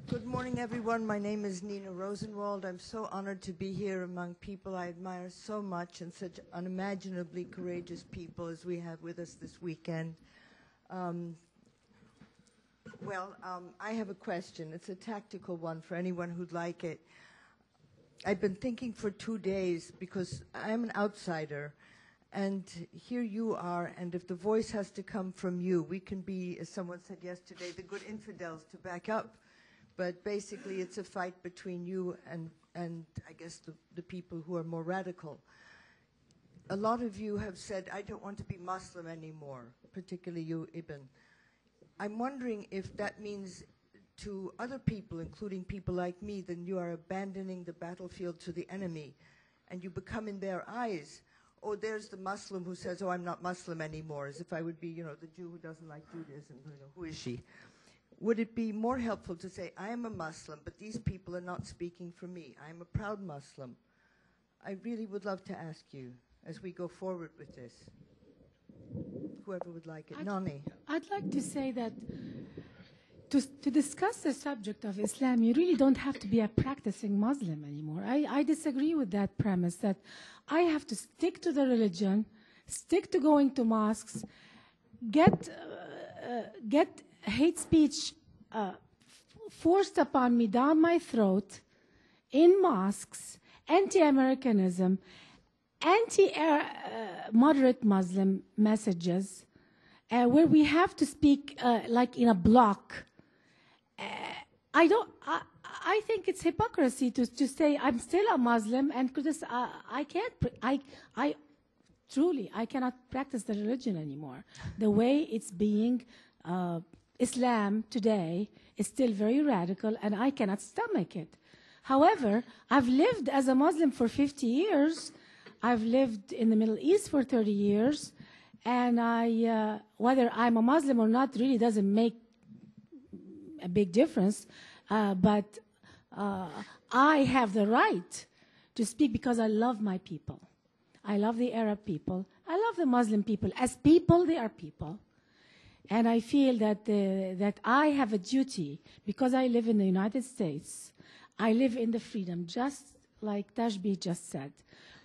Good morning, everyone. My name is Nina Rosenwald. I'm so honored to be here among people I admire so much and such unimaginably courageous people as we have with us this weekend. I have a question. It's a tactical one for anyone who'd like it. I've been thinking for 2 days because I'm an outsider, and here you are, and if the voice has to come from you, we can be, as someone said yesterday, the good infidels to back up. But basically, it's a fight between you and I guess the people who are more radical. A lot of you have said, I don't want to be Muslim anymore, particularly you, Ibn. I'm wondering if that means to other people, including people like me, then you are abandoning the battlefield to the enemy, and you become in their eyes, oh, there's the Muslim who says, oh, I'm not Muslim anymore, as if I would be, the Jew who doesn't like Judaism, who is she? Would it be more helpful to say, I am a Muslim, but these people are not speaking for me. I am a proud Muslim. I really would love to ask you, as we go forward with this, whoever would like it. Nani. I'd like to say that to discuss the subject of Islam, you really don't have to be a practicing Muslim anymore. I disagree with that premise, that I have to stick to the religion, stick to going to mosques, get hate speech forced upon me down my throat in mosques, anti-Americanism, anti-moderate Muslim messages, where we have to speak like in a block. I think it's hypocrisy to say I'm still a Muslim and I cannot practice the religion anymore. The way it's being Islam today is still very radical, and I cannot stomach it. However, I've lived as a Muslim for 50 years. I've lived in the Middle East for 30 years, and whether I'm a Muslim or not really doesn't make a big difference, but I have the right to speak because I love my people. I love the Arab people. I love the Muslim people. As people, they are people. And I feel that I have a duty, because I live in the United States, I live in the freedom, just like Tashbih just said.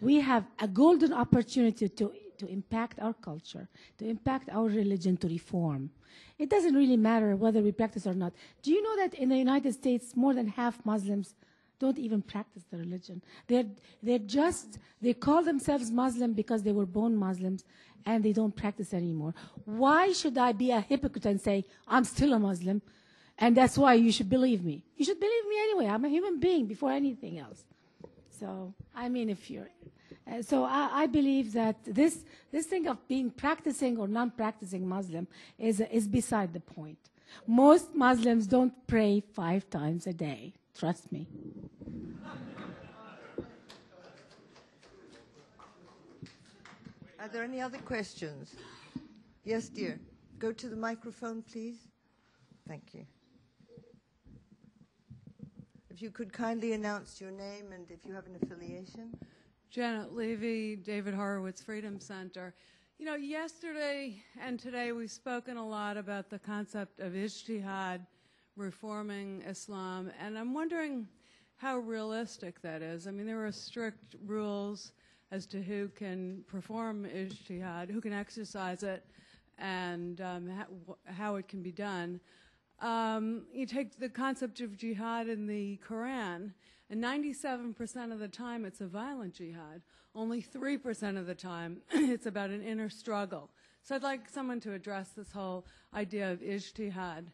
We have a golden opportunity to impact our culture, to impact our religion, to reform. It doesn't really matter whether we practice or not. Do you know that in the United States, more than half Muslims don't even practice the religion? They call themselves Muslim because they were born Muslims, and they don't practice anymore. Why should I be a hypocrite and say, I'm still a Muslim, and that's why you should believe me? You should believe me anyway. I'm a human being before anything else. So, I mean, if you're... So I believe that this thing of being practicing or non-practicing Muslim is beside the point. Most Muslims don't pray 5 times a day. Trust me. Are there any other questions? Yes, dear. Go to the microphone, please. Thank you. If you could kindly announce your name and if you have an affiliation. Janet Levy, David Horowitz Freedom Center. You know, yesterday and today we've spoken a lot about the concept of ijtihad, reforming Islam, and I'm wondering how realistic that is. I mean, there are strict rules as to who can perform ijtihad, who can exercise it, and how it can be done. You take the concept of jihad in the Quran, and 97% of the time it's a violent jihad. Only 3% of the time it's about an inner struggle. So I'd like someone to address this whole idea of ijtihad.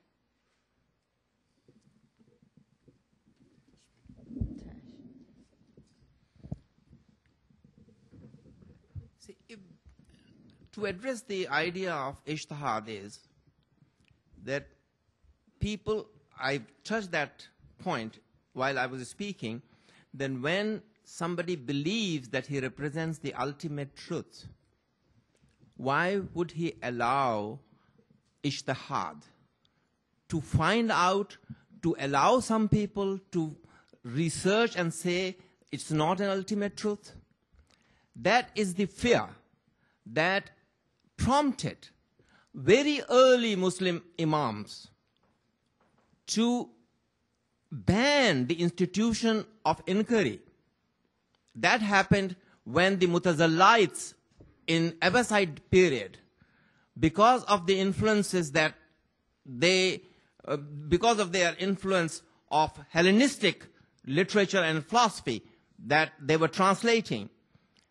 See, to address the idea of ijtihad is that people, I touched that point while I was speaking, then when somebody believes that he represents the ultimate truth, why would he allow ijtihad? To find out, to allow some people to research and say it's not an ultimate truth? That is the fear that prompted very early Muslim imams to banned the institution of inquiry. That happened when the Mutazilites in Abbasid period, because of the influences that because of their influence of Hellenistic literature and philosophy that they were translating,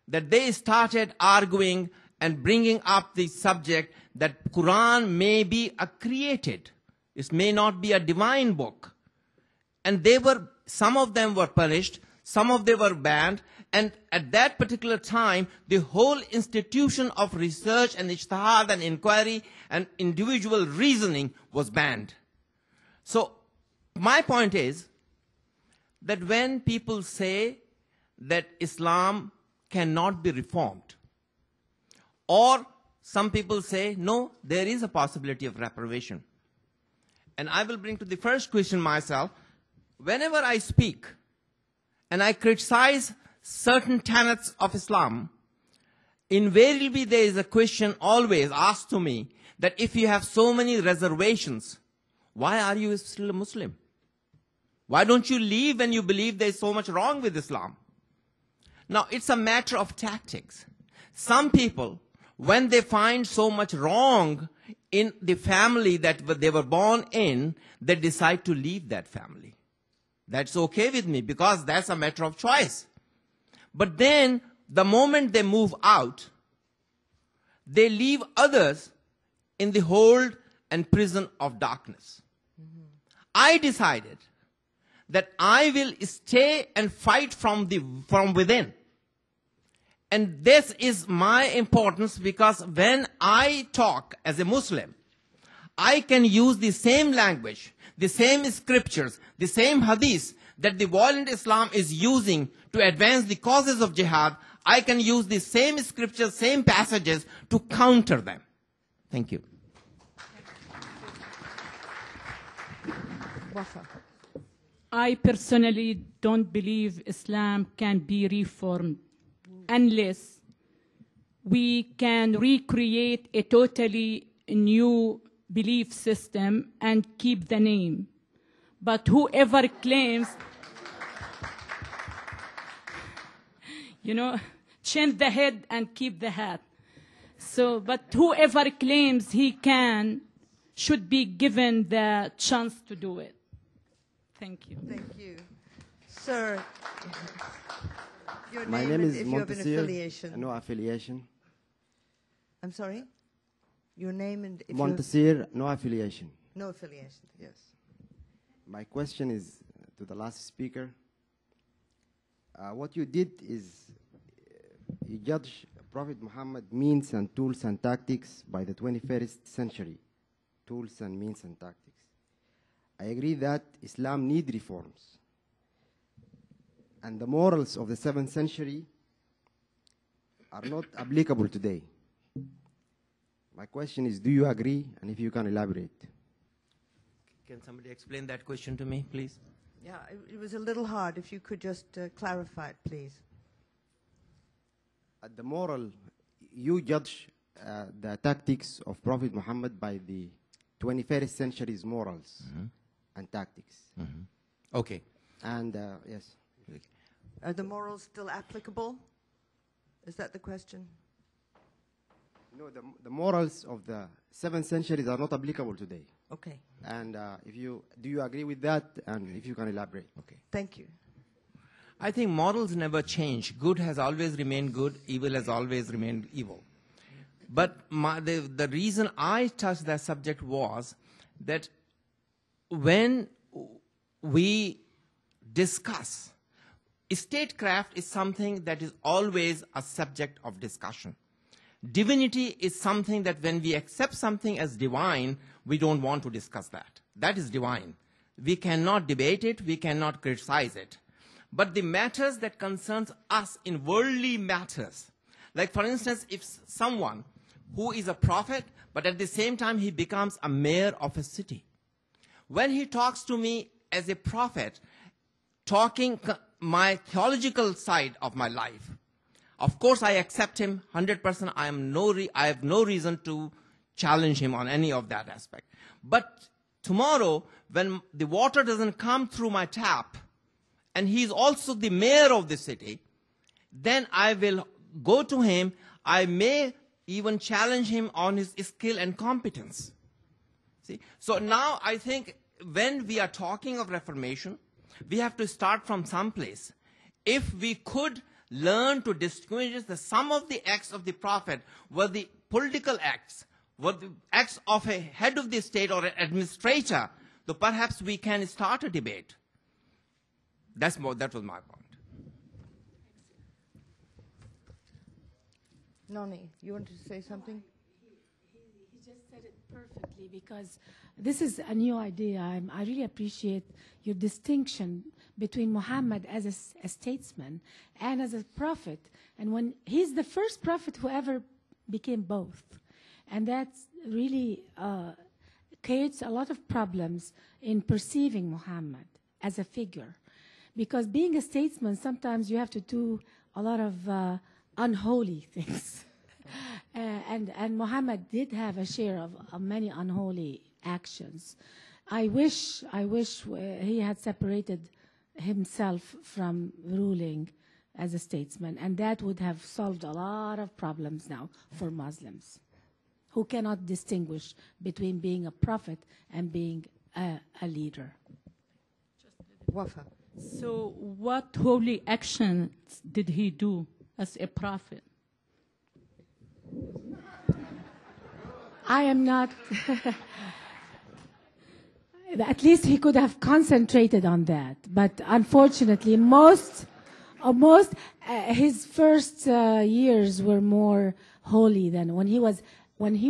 that they started arguing and bringing up the subject that Quran may be a created. It may not be a divine book. And some of them were punished, some of them were banned, and at that particular time, the whole institution of research and ijtihad and inquiry and individual reasoning was banned. So, my point is that when people say that Islam cannot be reformed, or some people say, no, there is a possibility of reprobation. And I will bring to the first question myself. Whenever I speak and I criticize certain tenets of Islam, invariably there is a question always asked to me that if you have so many reservations, why are you still a Muslim? Why don't you leave when you believe there is so much wrong with Islam? Now, it's a matter of tactics. Some people, when they find so much wrong in the family that they were born in, they decide to leave that family. That's okay with me because that's a matter of choice. But then, the moment they move out, they leave others in the hold and prison of darkness. I decided that I will stay and fight from within. And this is my importance because when I talk as a Muslim, I can use the same language, the same scriptures, the same hadiths that the violent Islam is using to advance the causes of jihad. I can use the same scriptures, same passages to counter them. Thank you. Wafa. I personally don't believe Islam can be reformed unless we can recreate a totally new belief system and keep the name. But whoever claims, change the head and keep the hat. So, but whoever claims he can should be given the chance to do it. Thank you. Thank you. Sir, your My name name and is if you have an Montasir. affiliation. No affiliation. I'm sorry? Your name and if you Montasir, no affiliation. no affiliation, yes. My question is to the last speaker. What you did is you judge Prophet Muhammad means and tools and tactics by the 21st century. Tools and means and tactics. I agree that Islam needs reforms. And the morals of the 7th century are not applicable today. My question is, do you agree? And if you can elaborate. Can somebody explain that question to me, please? Yeah, it was a little hard. If you could just clarify it, please. At the moral, you judge the tactics of Prophet Muhammad by the 21st century's morals and tactics. Okay. And yes. Are the morals still applicable? Is that the question? No, the morals of the 7th centuries are not applicable today. Okay. And do you agree with that? And if you can elaborate. Okay. Thank you. I think morals never change. Good has always remained good. Evil has always remained evil. But the reason I touched that subject was that when we discuss, statecraft is something that is always a subject of discussion. Divinity is something that when we accept something as divine, we don't want to discuss that. That is divine. We cannot debate it, we cannot criticize it. But the matters that concerns us in worldly matters, like for instance, if someone who is a prophet, but at the same time he becomes a mayor of a city, when he talks to me as a prophet, talking my theological side of my life, of course I accept him 100%. I have no reason to challenge him on any of that aspect. But tomorrow, when the water doesn't come through my tap, and he's also the mayor of the city, then I will go to him. I may even challenge him on his skill and competence. See? So now I think when we are talking of reformation, we have to start from some place. If we could learn to distinguish that some of the acts of the prophet were the political acts, were the acts of a head of the state or an administrator, then perhaps we can start a debate. That was my point. Noni, you want to say something? He just said it perfectly, because this is a new idea. I really appreciate your distinction between Muhammad as a statesman and as a prophet. And when he's the first prophet who ever became both. And that really creates a lot of problems in perceiving Muhammad as a figure. Because being a statesman, sometimes you have to do a lot of unholy things. And Muhammad did have a share of many unholy actions. I wish he had separated himself from ruling as a statesman, and that would have solved a lot of problems now for Muslims who cannot distinguish between being a prophet and being a leader. Wafa. So what holy actions did he do as a prophet? I am not... At least he could have concentrated on that. But unfortunately, his first years were more holy than when he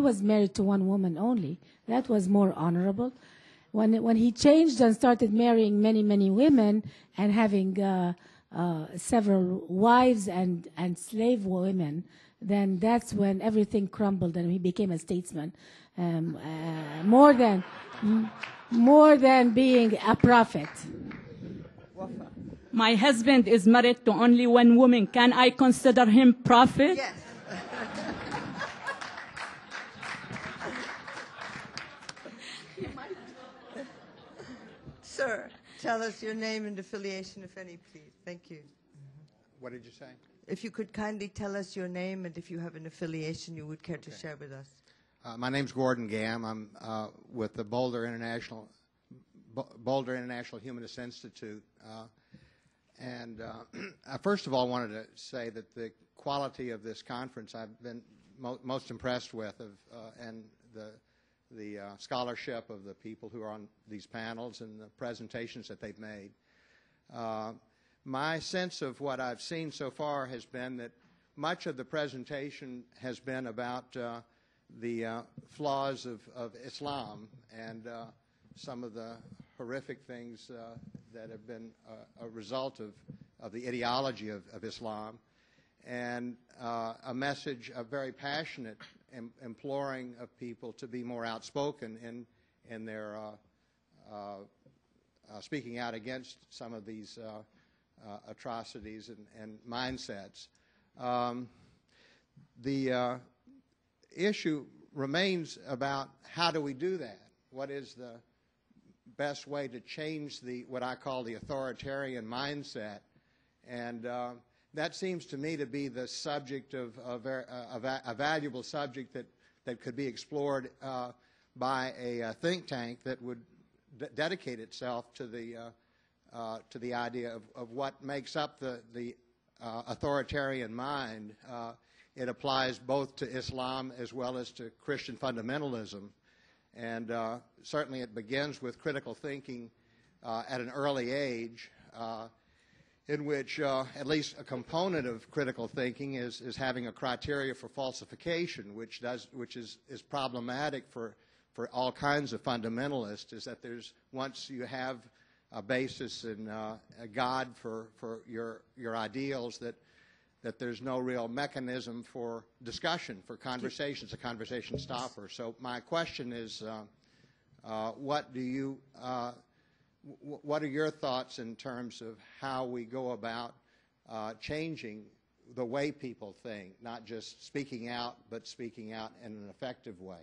was married to one woman only. That was more honorable. When he changed and started marrying many women and having several wives and slave women, then that's when everything crumbled and he became a statesman, more than being a prophet. My husband is married to only one woman. Can I consider him prophet? Yes. Sir, tell us your name and affiliation, if any, please. Thank you. What did you say? If you could kindly tell us your name and if you have an affiliation you would care to share with us. My name's Gordon Gam. I'm with the Boulder International Humanist Institute. First of all, I wanted to say that the quality of this conference I've been most impressed with, and the scholarship of the people who are on these panels and the presentations that they've made. My sense of what I've seen so far has been that much of the presentation has been about the flaws of Islam and some of the horrific things that have been a result of the ideology of Islam, and a message, a very passionate imploring of people to be more outspoken in their speaking out against some of these atrocities and mindsets. The issue remains about how do we do that? What is the best way to change what I call the authoritarian mindset? And that seems to me to be the subject of a valuable subject that could be explored by a think tank that would dedicate itself to the idea of what makes up the authoritarian mind. It applies both to Islam as well as to Christian fundamentalism. And certainly it begins with critical thinking at an early age, in which at least a component of critical thinking is having a criteria for falsification, which is problematic for all kinds of fundamentalists, is that once you have a basis in a God for your ideals, that there's no real mechanism for discussion, for conversation. It's a conversation stopper. So my question is, what are your thoughts in terms of how we go about changing the way people think, not just speaking out, but speaking out in an effective way?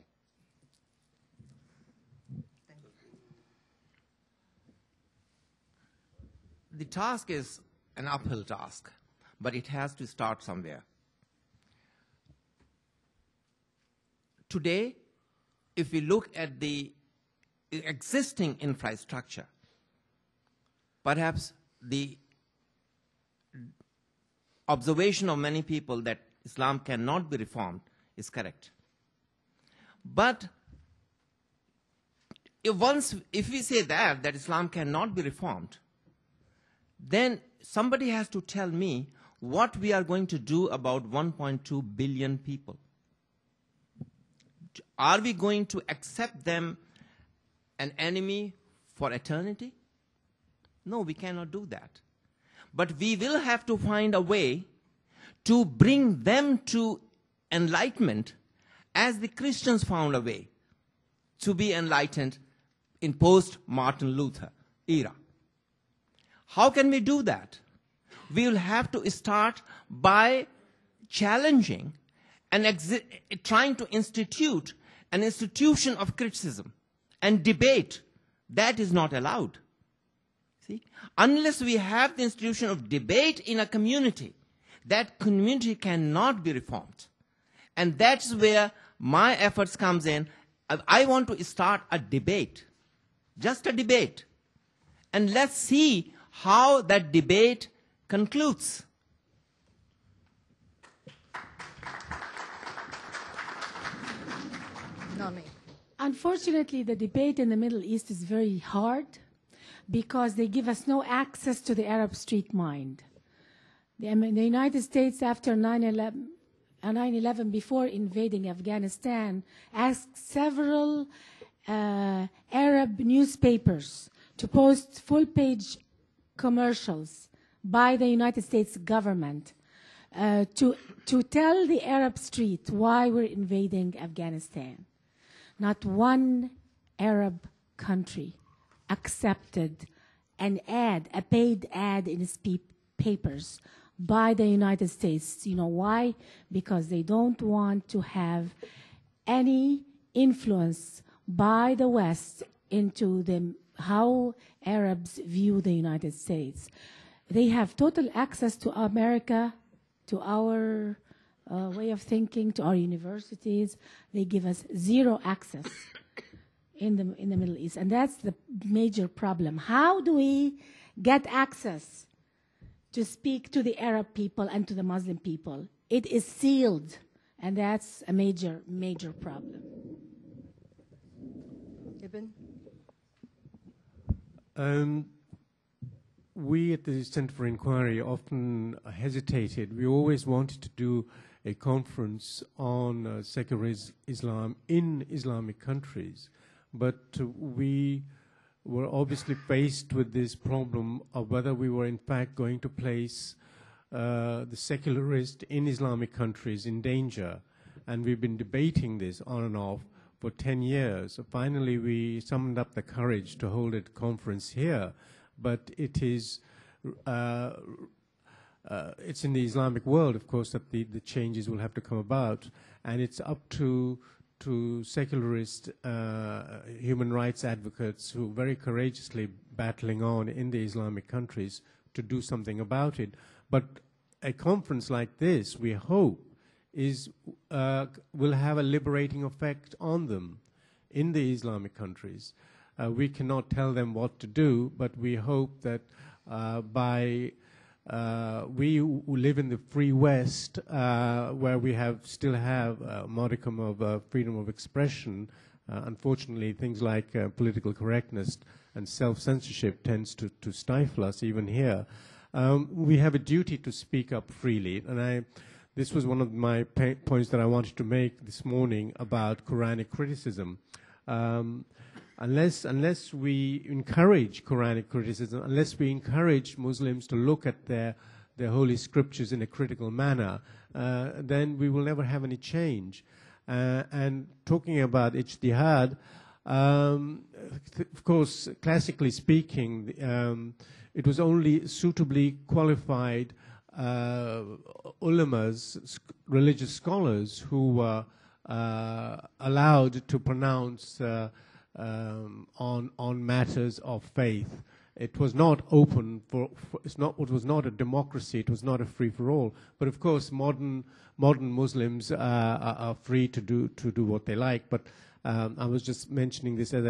the task is an uphill task, but it has to start somewhere. Today, if we look at the existing infrastructure, perhaps the observation of many people that Islam cannot be reformed is correct. But if we say that Islam cannot be reformed, then somebody has to tell me what we are going to do about 1.2 billion people. Are we going to accept them an enemy for eternity? No, we cannot do that. But we will have to find a way to bring them to enlightenment as the Christians found a way to be enlightened in post-Martin Luther era. How can we do that? We will have to start by challenging and trying to institute an institution of criticism and debate. That is not allowed. See? Unless we have the institution of debate in a community, that community cannot be reformed. And that's where my efforts comes in. I want to start a debate, just a debate. And let's see how that debate concludes. Nani. Unfortunately, the debate in the Middle East is very hard because they give us no access to the Arab street mind. The United States, after 9/11, before invading Afghanistan, asked several Arab newspapers to post full-page commercials by the United States government to tell the Arab street why we're invading Afghanistan. Not one Arab country accepted an ad, a paid ad in its papers by the United States. You know why? Because they don't want to have any influence by the West into how Arabs view the United States. They have total access to America, to our way of thinking, to our universities. They give us zero access in the Middle East, and that's the major problem. How do we get access to speak to the Arab people and to the Muslim people? It is sealed, and that's a major, major problem. Ibn? We at the Center for Inquiry often hesitated. We always wanted to do a conference on secular Islam in Islamic countries, but we were obviously faced with this problem of whether we were in fact going to place the secularist in Islamic countries in danger. And we've been debating this on and off for 10 years. So finally, we summoned up the courage to hold a conference here. But it is, it's in the Islamic world, of course, that the changes will have to come about. And it's up to secularist human rights advocates who are very courageously battling on in the Islamic countries to do something about it. But a conference like this, we hope, will have a liberating effect on them in the Islamic countries. We cannot tell them what to do, but we hope that we who live in the free West, where we still have a modicum of freedom of expression, unfortunately things like political correctness and self-censorship tends to stifle us even here. We have a duty to speak up freely, and this was one of my points that I wanted to make this morning about Quranic criticism. Unless we encourage Quranic criticism, unless we encourage Muslims to look at their holy scriptures in a critical manner, then we will never have any change. And talking about ijtihad, of course, classically speaking, it was only suitably qualified ulamas, religious scholars, who were allowed to pronounce on matters of faith. it was not open it was not a democracy, it was not a free-for-all. But of course, modern Muslims are free to do what they like. But I was just mentioning this as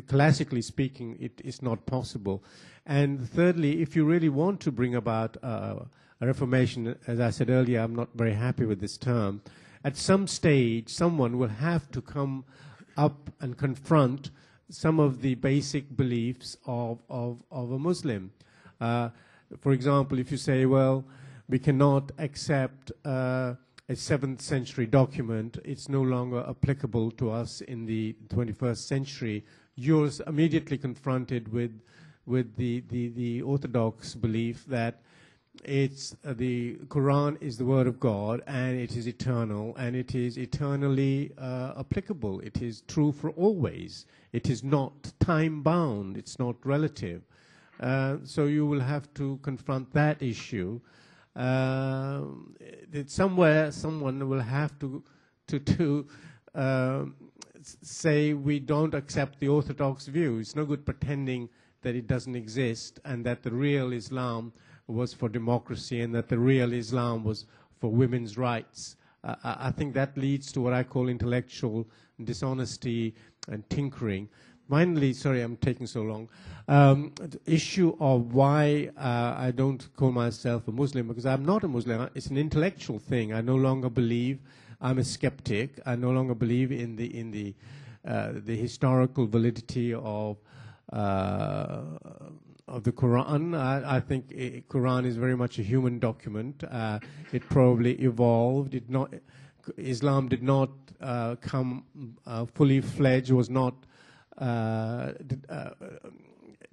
classically speaking, it is not possible. And thirdly, if you really want to bring about a reformation, as I said earlier, I'm not very happy with this term. At some stage, someone will have to come up and confront some of the basic beliefs of a Muslim. For example, if you say, well, we cannot accept a 7th century document, it's no longer applicable to us in the 21st century, you're immediately confronted with the orthodox belief that it's the Quran is the word of God, and it is eternal, and it is eternally applicable. It is true for always. It is not time-bound. It's not relative. So you will have to confront that issue. That somewhere someone will have to say we don't accept the orthodox view. It's no good pretending that it doesn't exist and that the real Islam was for democracy and that the real Islam was for women's rights. I think that leads to what I call intellectual dishonesty and tinkering. Finally, sorry I'm taking so long, the issue of why I don't call myself a Muslim, because I'm not a Muslim. It's an intellectual thing. I no longer believe, I'm a skeptic. I no longer believe in the historical validity of the Quran. I think Quran is very much a human document. It probably evolved. Islam did not come fully fledged. Was not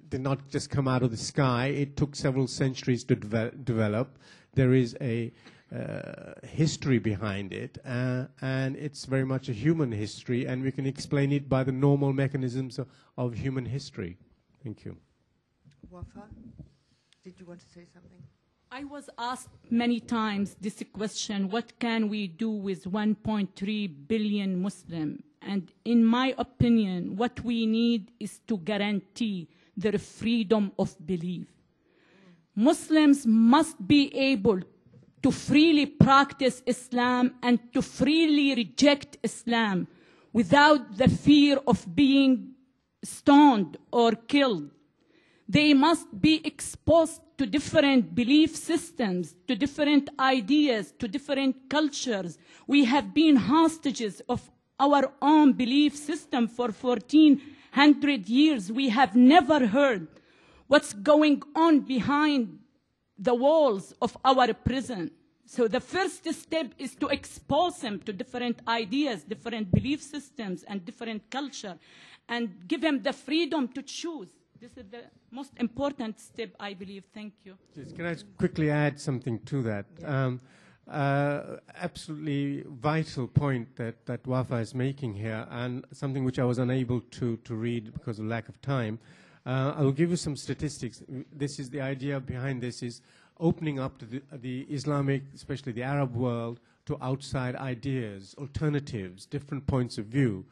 did not just come out of the sky. It took several centuries to develop. There is a history behind it, and it's very much a human history, and we can explain it by the normal mechanisms of human history. Thank you. Wafa, did you want to say something? I was asked many times this question, what can we do with 1.3 billion Muslims? And in my opinion, what we need is to guarantee their freedom of belief. Muslims must be able to freely practice Islam and to freely reject Islam without the fear of being stoned or killed. They must be exposed to different belief systems, to different ideas, to different cultures. We have been hostages of our own belief system for 1400 years. We have never heard what's going on behind the walls of our prison. So the first step is to expose them to different ideas, different belief systems, and different culture, and give them the freedom to choose. This is the most important step, I believe. Thank you. Yes, can I quickly add something to that? Yeah. Absolutely vital point that Wafa is making here, and something which I was unable to read because of lack of time. I will give you some statistics. This is the idea behind this is opening up to the Islamic, especially the Arab world, to outside ideas, alternatives, different points of view.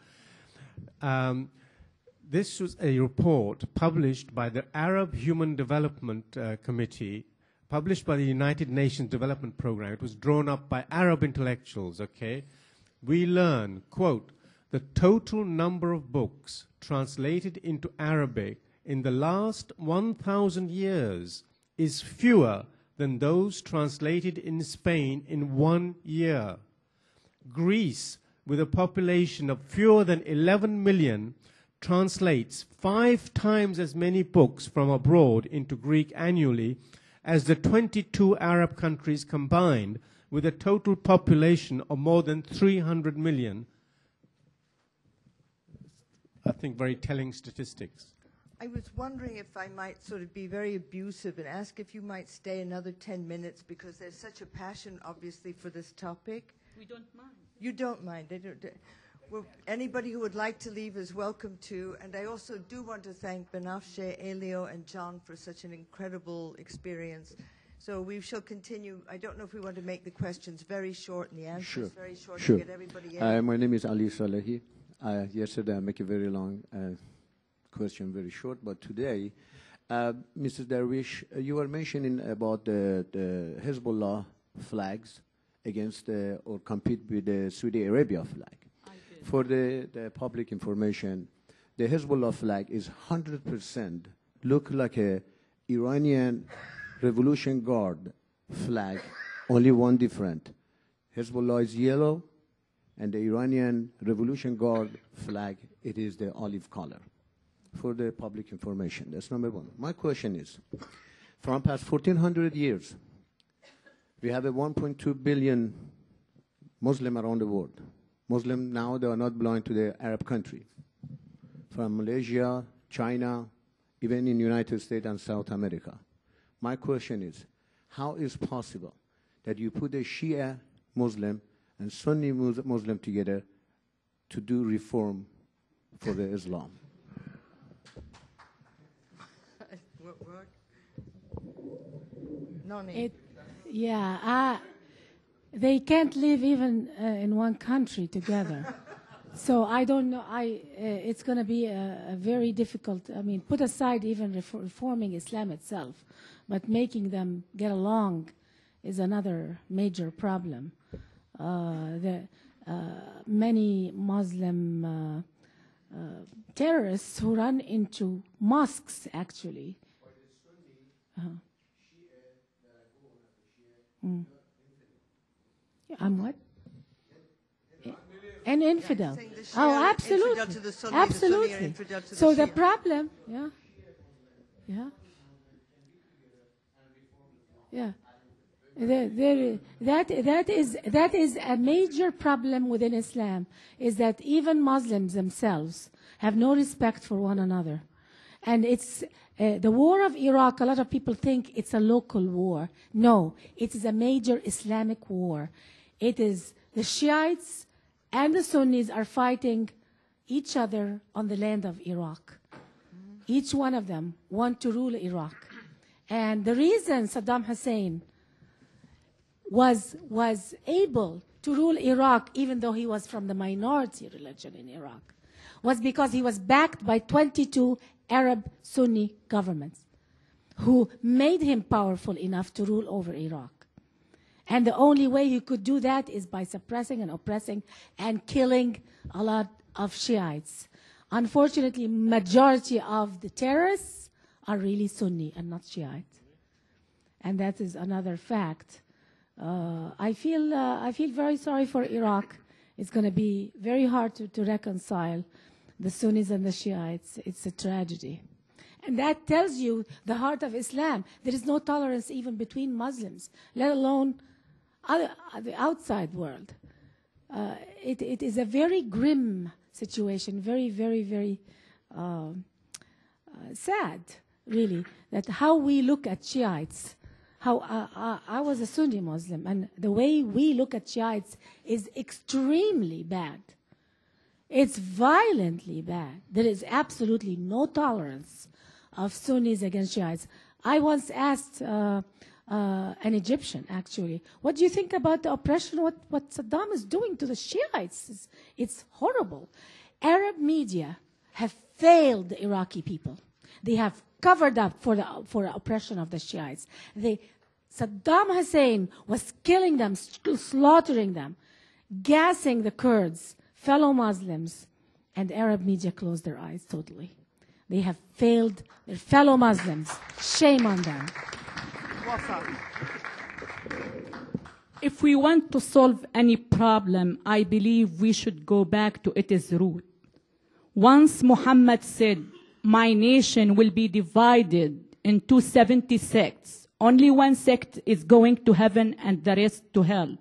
This was a report published by the Arab Human Development Committee, published by the United Nations Development Program. It was drawn up by Arab intellectuals, okay? We learn, quote, the total number of books translated into Arabic in the last 1,000 years is fewer than those translated in Spain in 1 year. Greece, with a population of fewer than 11 million, translates 5 times as many books from abroad into Greek annually as the 22 Arab countries combined, with a total population of more than 300 million. I think very telling statistics. I was wondering if I might sort of be very abusive and ask if you might stay another 10 minutes, because there's such a passion, obviously, for this topic. We don't mind. You don't mind. Well, anybody who would like to leave is welcome to. And I also do want to thank Benafshe, Elio, and John for such an incredible experience. So we shall continue. I don't know if we want to make the questions very short and the answers very short to get everybody in. My name is Ali Salehi. Yesterday I make it very long. question very short, but today, Mrs. Darwish, you were mentioning about the Hezbollah flags against or compete with the Saudi Arabia flag. For the public information, the Hezbollah flag is 100% look like a Iranian Revolution Guard flag, only one different. Hezbollah is yellow, and the Iranian Revolution Guard flag, it is the olive color. For the public information, that's number one. My question is, from past 1,400 years, we have a 1.2 billion Muslim around the world. Muslim now, they are not belonging to the Arab country. From Malaysia, China, even in United States and South America. My question is, how is possible that you put a Shia Muslim and Sunni Muslim together to do reform for the Islam? They can't live even in one country together. So I don't know. It's going to be a very difficult. I mean, put aside even reforming Islam itself, but making them get along is another major problem. Many Muslim terrorists who run into mosques, actually. I'm what? An infidel. Oh, absolutely. Absolutely. So the problem, that is a major problem within Islam, is that even Muslims themselves have no respect for one another. And it's the war of Iraq, a lot of people think it's a local war. No, it is a major Islamic war. It is the Shiites and the Sunnis are fighting each other on the land of Iraq. Each one of them want to rule Iraq. And the reason Saddam Hussein was able to rule Iraq, even though he was from the minority religion in Iraq, was because he was backed by 22 Arab Sunni governments who made him powerful enough to rule over Iraq. And the only way he could do that is by suppressing and oppressing and killing a lot of Shiites. Unfortunately, majority of the terrorists are really Sunni and not Shiite. And that is another fact. I feel very sorry for Iraq. It's going to be very hard to reconcile the Sunnis and the Shiites. It's a tragedy. And that tells you the heart of Islam. There is no tolerance even between Muslims, let alone the outside world. It is a very grim situation, very, very, very sad, really, that how we look at Shiites. I was a Sunni Muslim, and the way we look at Shiites is extremely bad. It's violently bad. There is absolutely no tolerance of Sunnis against Shiites. I once asked an Egyptian, actually, what do you think about the oppression, what Saddam is doing to the Shiites? It's horrible. Arab media have failed the Iraqi people. They have covered up for the oppression of the Shiites. Saddam Hussein was killing them, slaughtering them, gassing the Kurds, fellow Muslims, and Arab media closed their eyes totally. They have failed their fellow Muslims. Shame on them. If we want to solve any problem, I believe we should go back to its root. Once Muhammad said, "My nation will be divided into 70 sects. Only one sect is going to heaven and the rest to hell."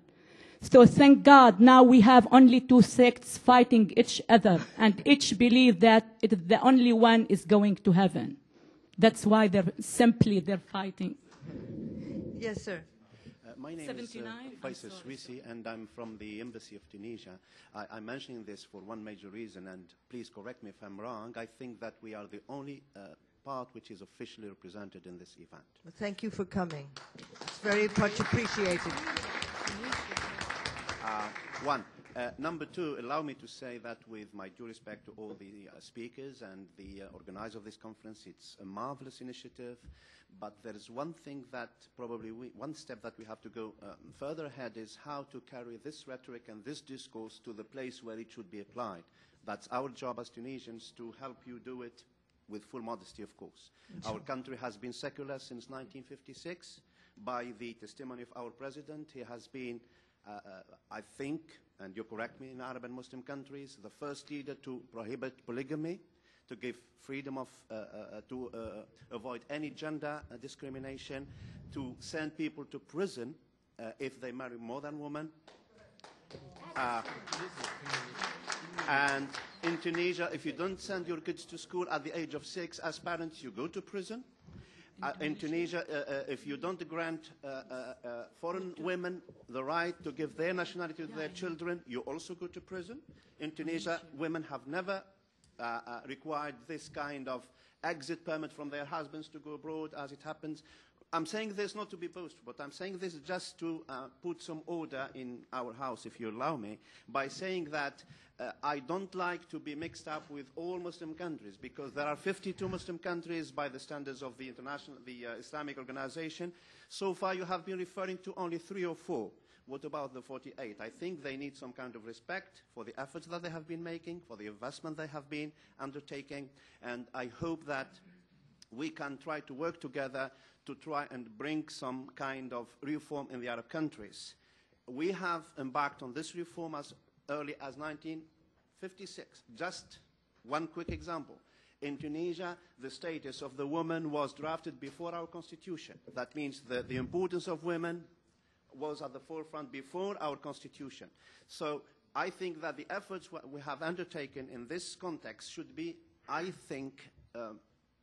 So thank God now we have only two sects fighting each other, and each believe that the only one is going to heaven. That's why they're fighting. Yes, sir. My name is Faisal Swisi, and I'm from the Embassy of Tunisia. I'm mentioning this for one major reason, and please correct me if I'm wrong. I think that we are the only part which is officially represented in this event. Well, thank you for coming. It's very much appreciated. One, Number two, allow me to say that with my due respect to all the speakers and the organizer of this conference, it's a marvelous initiative, but there is one thing that probably one step that we have to go further ahead is how to carry this rhetoric and this discourse to the place where it should be applied. That's our job as Tunisians, to help you do it with full modesty, of course. Our country has been secular since 1956. By the testimony of our president, he has been, I think, and you correct me, in Arab and Muslim countries, the first leader to prohibit polygamy, to give freedom of, to avoid any gender discrimination, to send people to prison if they marry more than one. And in Tunisia, if you don't send your kids to school at the age of 6, as parents, you go to prison. In Tunisia, if you don't grant foreign women the right to give their nationality to their children, you also go to prison. In Tunisia, women have never required this kind of exit permit from their husbands to go abroad, as it happens. I'm saying this not to be boastful, but I'm saying this just to put some order in our house, if you allow me, by saying that I don't like to be mixed up with all Muslim countries, because there are 52 Muslim countries by the standards of the Islamic Organization. So far, you have been referring to only 3 or 4. What about the 48? I think they need some kind of respect for the efforts that they have been making, for the investment they have been undertaking, and I hope that we can try to work together to try and bring some kind of reform in the Arab countries. We have embarked on this reform as early as 1956. Just one quick example. In Tunisia, the status of the woman was drafted before our constitution. That means that the importance of women was at the forefront before our constitution. So I think that the efforts we have undertaken in this context should be, I think,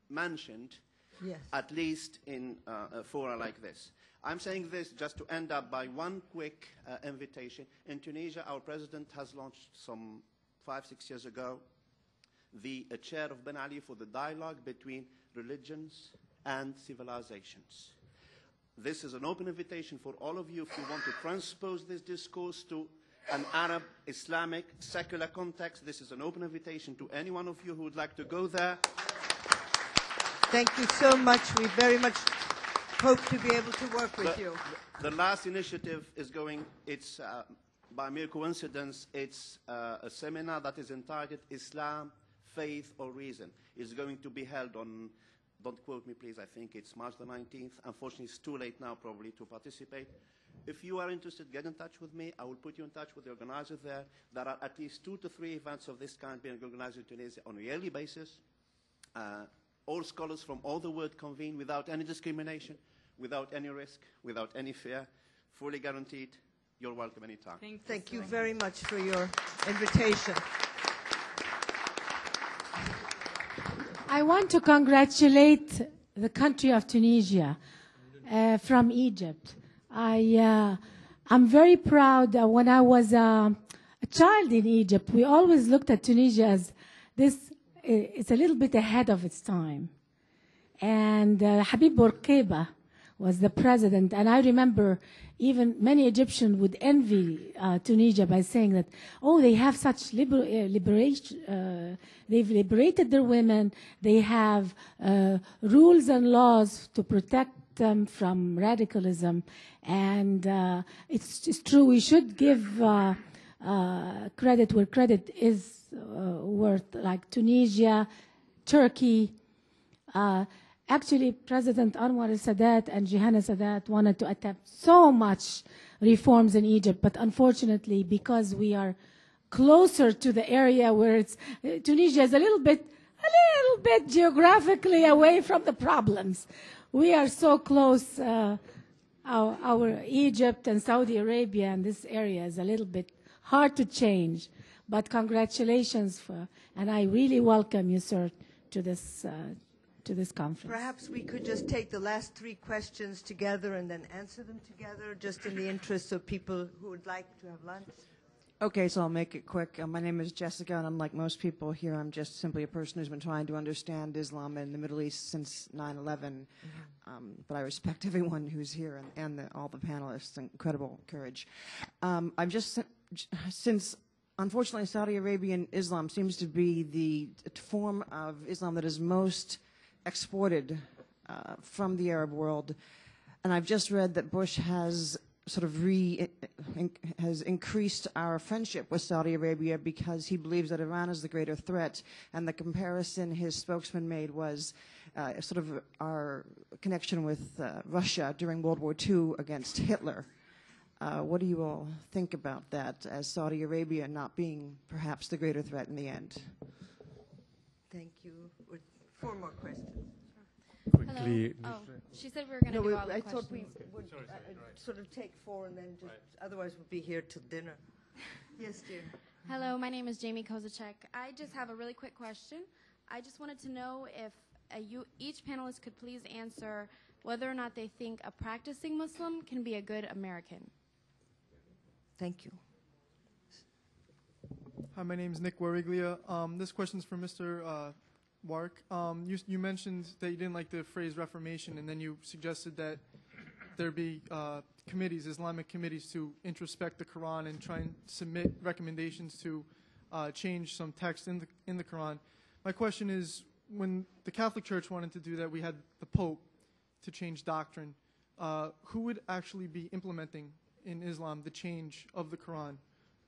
mentioned, yes, at least in a fora like this. I'm saying this just to end up by one quick invitation. In Tunisia, our president has launched some 5-6 years ago the chair of Ben Ali for the dialogue between religions and civilizations. This is an open invitation for all of you if you want to transpose this discourse to an Arab, Islamic, secular context. This is an open invitation to any one of you who would like to go there. Thank you so much. We very much hope to be able to work with you. The last initiative is going, it's by mere coincidence, it's a seminar that is entitled Islam, Faith or Reason. It's going to be held on, don't quote me please, I think it's March the 19th. Unfortunately, it's too late now probably to participate. If you are interested, get in touch with me. I will put you in touch with the organizer there. There are at least 2 to 3 events of this kind being organized in Tunisia on a yearly basis. All scholars from all the world convene without any discrimination, without any risk, without any fear, fully guaranteed. You're welcome anytime. Thank you very much for your invitation. I want to congratulate the country of Tunisia from Egypt. I'm very proud that when I was a child in Egypt, we always looked at Tunisia as this, it's a little bit ahead of its time. And Habib Bourguiba was the president, and I remember even many Egyptians would envy Tunisia by saying that, oh, they have such liberation, they've liberated their women, they have rules and laws to protect them from radicalism, and it's true, we should give credit where credit is worth, like Tunisia, Turkey. Actually, President Anwar al-Sadat and Jihana Sadat wanted to attempt so much reforms in Egypt, but unfortunately, because we are closer to the area where it's, Tunisia is a little bit geographically away from the problems. We are so close, our Egypt and Saudi Arabia and this area is a little bit hard to change. But congratulations, and I really welcome you, sir, to this conference. Perhaps we could just take the last 3 questions together and then answer them together, just in the interest of people who would like to have lunch. Okay, so I'll make it quick. My name is Jessica, and unlike most people here, I'm just simply a person who's been trying to understand Islam in the Middle East since 9/11. But I respect everyone who's here and all the panelists. Incredible courage. I've just, since unfortunately, Saudi Arabian Islam seems to be the form of Islam that is most exported from the Arab world. And I've just read that Bush has sort of has increased our friendship with Saudi Arabia because he believes that Iran is the greater threat. And the comparison his spokesman made was sort of our connection with Russia during World War II against Hitler. What do you all think about that, as Saudi Arabia not being perhaps the greater threat in the end? Thank you. 4 more questions. Quickly. Hello. Oh, she said we were going to do all the I questions. thought we would sort of take 4 and then just, otherwise we'll be here till dinner. Yes, dear. Hello, my name is Jamie Kozacek. I just have a really quick question. I just wanted to know if each panelist could please answer whether or not they think a practicing Muslim can be a good American. Thank you. Hi, my name is Nick Wariglia. This question is for Mr. Wark. You mentioned that you didn't like the phrase Reformation, and then you suggested that there be committees, Islamic committees, to introspect the Quran and try and submit recommendations to change some text in the Quran. My question is, when the Catholic Church wanted to do that, we had the Pope to change doctrine. Who would actually be implementing in Islam the change of the Quran?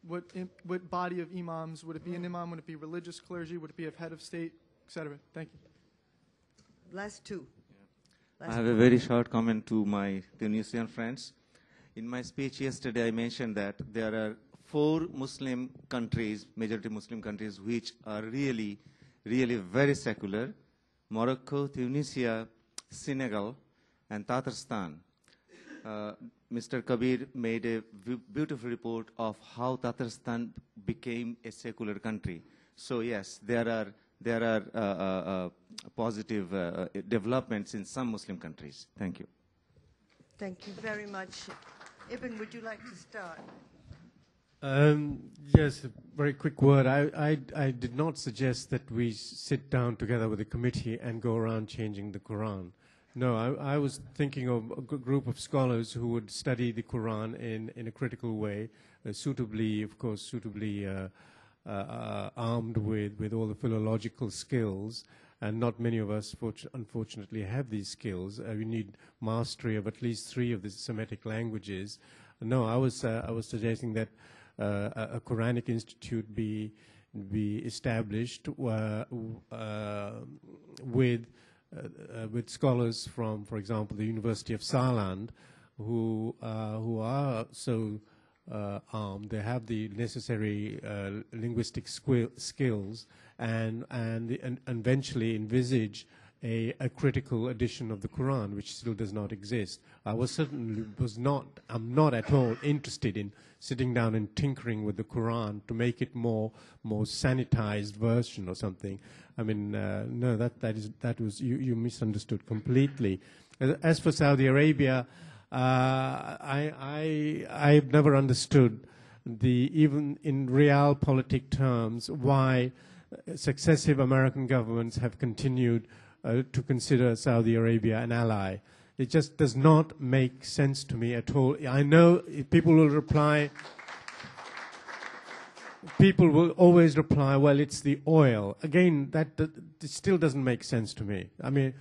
What body of imams? Would it be an imam? Would it be religious clergy? Would it be a head of state, etc.? Thank you. Last 2. I have a very short comment to my Tunisian friends. In my speech yesterday, I mentioned that there are 4 Muslim countries, majority Muslim countries, which are really, really very secular: Morocco, Tunisia, Senegal, and Tatarstan. Mr. Kabir made a beautiful report of how Tatarstan became a secular country. So yes, there are positive developments in some Muslim countries. Thank you. Thank you very much. Ibn, would you like to start? Yes, a very quick word. I did not suggest that we sit down together with the committee and go around changing the Quran. No, I was thinking of a group of scholars who would study the Quran in a critical way, suitably armed with all the philological skills, and not many of us, unfortunately, have these skills. We need mastery of at least 3 of the Semitic languages. No, I was suggesting that a Quranic institute be established with scholars from, for example, the University of Saarland, who are so armed. They have the necessary linguistic skills, and eventually envisage a critical edition of the Quran, which still does not exist. I'm not at all interested in sitting down and tinkering with the Quran to make it more sanitized version or something. I mean, no, that was you misunderstood completely. As for Saudi Arabia, I've never understood even in realpolitik terms why successive American governments have continued to consider Saudi Arabia an ally. It just does not make sense to me at all. I know people will reply. People will always reply, well, it's the oil. Again, that still doesn't make sense to me. I mean,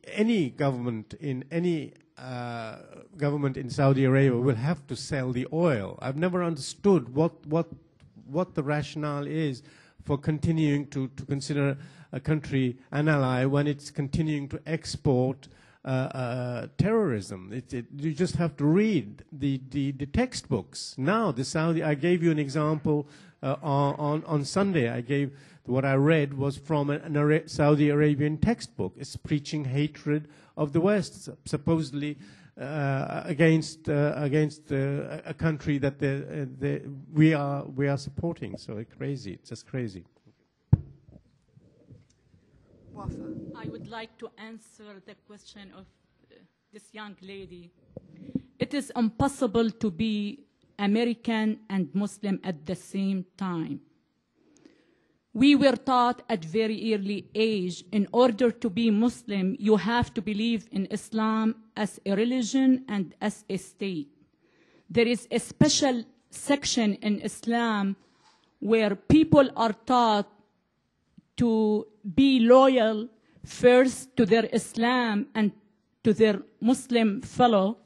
any government in Saudi Arabia will have to sell the oil. I've never understood what the rationale is for continuing to consider a country an ally when it's continuing to export terrorism. You just have to read the textbooks. Now, I gave you an example on Sunday. What I read was from a Saudi Arabian textbook. It's preaching hatred of the West, supposedly against a country that we are supporting. So it's crazy. It's just crazy. I would like to answer the question of this young lady. It is impossible to be American and Muslim at the same time. We were taught at very early age, in order to be Muslim, you have to believe in Islam as a religion and as a state. There is a special section in Islam where people are taught to be loyal first to their Islam and to their Muslim fellow,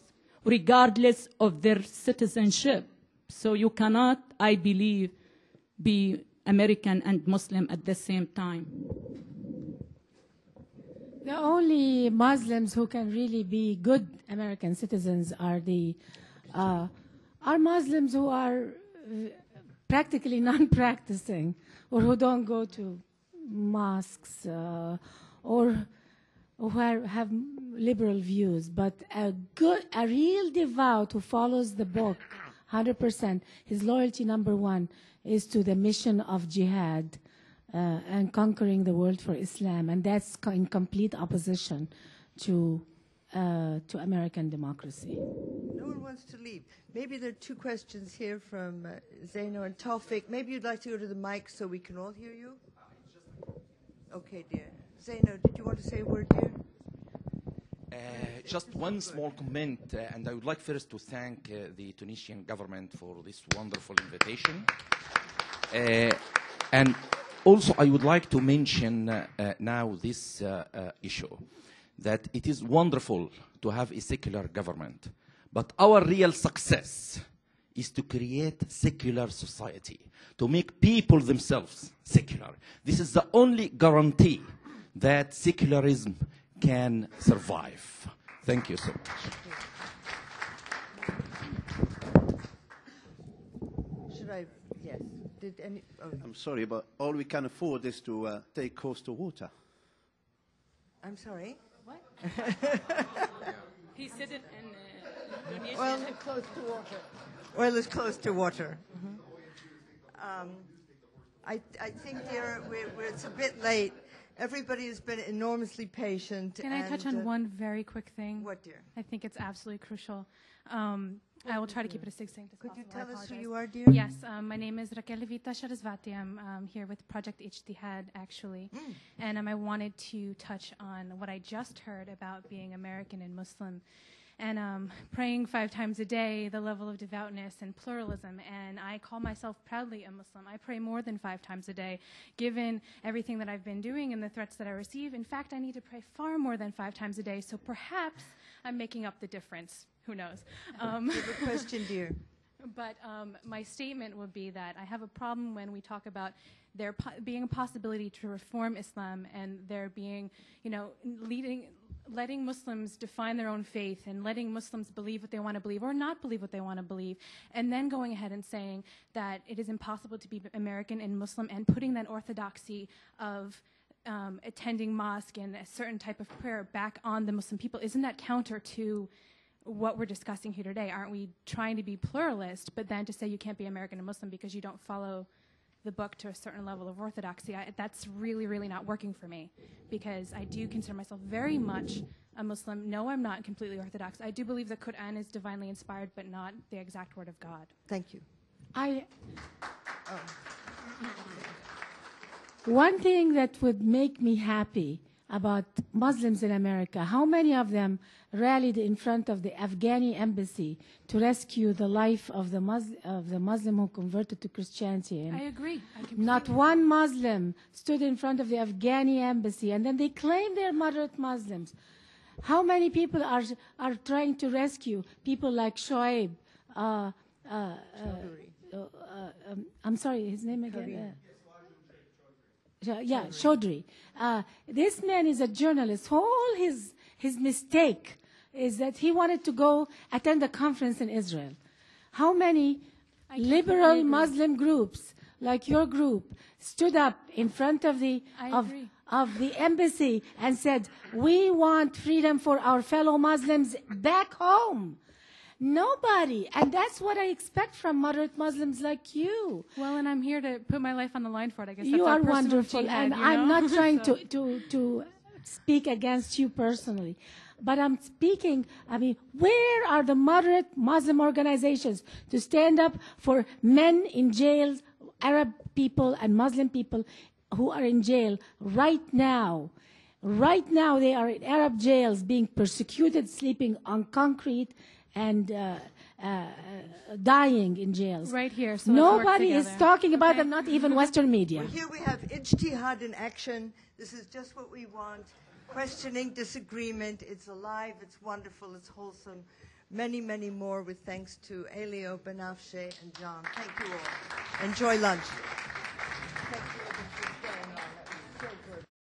regardless of their citizenship. So you cannot, I believe, be American and Muslim at the same time. The only Muslims who can really be good American citizens are Muslims who are practically non-practicing, or who don't go to mosques, or who have liberal views. But a real devout who follows the book 100%, his loyalty number one is to the mission of jihad and conquering the world for Islam, and that's in complete opposition to American democracy. No one wants to leave. Maybe there are two questions here from Zaino and Taufik. Maybe you'd like to go to the mic so we can all hear you? Okay, dear. Zaino, did you want to say a word, dear? Just one small comment, and I would like first to thank the Tunisian government for this wonderful invitation. And also, I would like to mention now this issue, that it is wonderful to have a secular government, but our real success is to create secular society, to make people themselves secular. This is the only guarantee that secularism can survive. Thank you so much. Should I? Yes. Did any? Oh. I'm sorry, but all we can afford is to take coastal water. I'm sorry. What? He said it in Indonesian. Oil is close to water. Oil is close to water. I think, dear, it's a bit late. Everybody has been enormously patient. Can I touch on one very quick thing? What, dear? I think it's absolutely crucial. I will try to keep it as succinct as possible. Could you tell us who you are, dear? Yes, my name is Raquel Levita Sharazvati. I'm here with Project Ijtihad, actually. And I wanted to touch on what I just heard about being American and Muslim. And praying 5 times a day, the level of devoutness and pluralism. And I call myself proudly a Muslim. I pray more than 5 times a day, given everything that I've been doing and the threats that I receive. In fact, I need to pray far more than 5 times a day, so perhaps I'm making up the difference. Who knows? Give a question, dear. But my statement would be that I have a problem when we talk about there being a possibility to reform Islam and there being, letting Muslims define their own faith and letting Muslims believe what they want to believe or not believe what they want to believe, and then going ahead and saying that it is impossible to be American and Muslim and putting that orthodoxy of attending mosque and a certain type of prayer back on the Muslim people. Isn't that counter to what we're discussing here today? Aren't we trying to be pluralist, but then to say you can't be American and Muslim because you don't follow the book to a certain level of orthodoxy? That's really, really not working for me, because I do consider myself very much a Muslim. No, I'm not completely orthodox. I do believe the Quran is divinely inspired, but not the exact word of God. Thank you. One thing that would make me happy about Muslims in America, how many of them rallied in front of the Afghani embassy to rescue the life of the Muslim who converted to Christianity? And I agree. not one Muslim stood in front of the Afghani embassy, and then they claim they're moderate Muslims. How many people are trying to rescue people like Shoaib? I'm sorry, his name again? Chaudhry. This man is a journalist. All his mistake is that he wanted to go attend a conference in Israel. How many liberal Muslim groups, like your group, stood up in front of the embassy and said, we want freedom for our fellow Muslims back home? Nobody. And that's what I expect from moderate Muslims like you. Well, and I'm here to put my life on the line for it, I guess. You are wonderful. Jihad, and I'm not trying to speak against you personally. But I'm speaking, where are the moderate Muslim organizations to stand up for men in jail, Arab people and Muslim people who are in jail right now? Right now they are in Arab jails being persecuted, sleeping on concrete, and dying in jails. Right here. So let's work Nobody is together. talking about Okay. them, not even Western media. Well, here we have ijtihad in action. This is just what we want. Questioning, disagreement. It's alive, it's wonderful, it's wholesome. Many, many more with thanks to Elio, Benafshe, and John. Thank you all. Enjoy lunch.